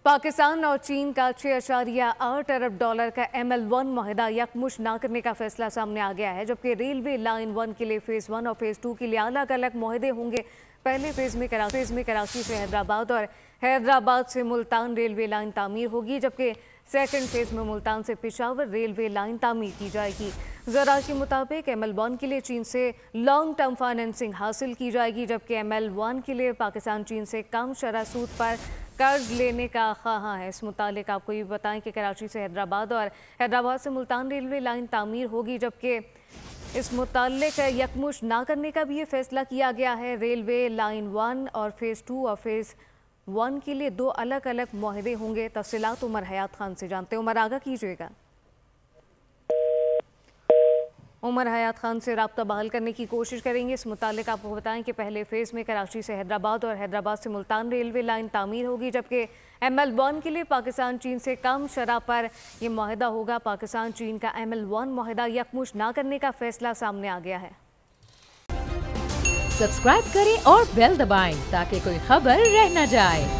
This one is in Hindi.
पाकिस्तान और चीन का 6.8 अरब डॉलर का ML1 मुआहदा यकमुश्त ना करने का फैसला सामने आ गया है, जबकि रेलवे लाइन 1 के लिए फेज़ 1 और फेज़ 2 के लिए अलग अलग मुआहदे होंगे। पहले फेज़ में कराची से हैदराबाद और हैदराबाद से मुल्तान रेलवे लाइन तामीर होगी, जबकि सेकंड फेज़ में मुल्तान से पेशावर रेलवे लाइन तामीर की जाएगी। ज़रा के मुताबिक ML1 के लिए चीन से लॉन्ग टर्म फाइनेंसिंग हासिल की जाएगी, जबकि ML1 के लिए पाकिस्तान चीन से कम शरह सूद पर कर्ज लेने का ख्वाहा है। इस मुतालिक आपको ये बताएं कि कराची से हैदराबाद और हैदराबाद से मुल्तान रेलवे लाइन तामीर होगी, जबकि इस मुतालिक यकमुश्त ना करने का भी ये फैसला किया गया है। रेलवे लाइन 1 और फेज़ 2 और फेज़ 1 के लिए 2 अलग अलग मुआहदे होंगे। तफसीलात उमर हयात खान से जानते हैं। उमर, आगा कीजिएगा। उमर हयात खान से राब्ता बहाल करने की कोशिश करेंगे। इस मुतालिक आपको बताएं कि पहले फेज़ में कराची से हैदराबाद और हैदराबाद से मुल्तान रेलवे लाइन तामीर होगी, जबकि ML1 के लिए पाकिस्तान चीन से कम शरह पर यह मुआहदा होगा। पाकिस्तान चीन का ML1 मुआहदा यकमुश्त ना करने का फैसला सामने आ गया है। सब्सक्राइब करें और बेल दबाएं ताकि कोई खबर रह न जाए।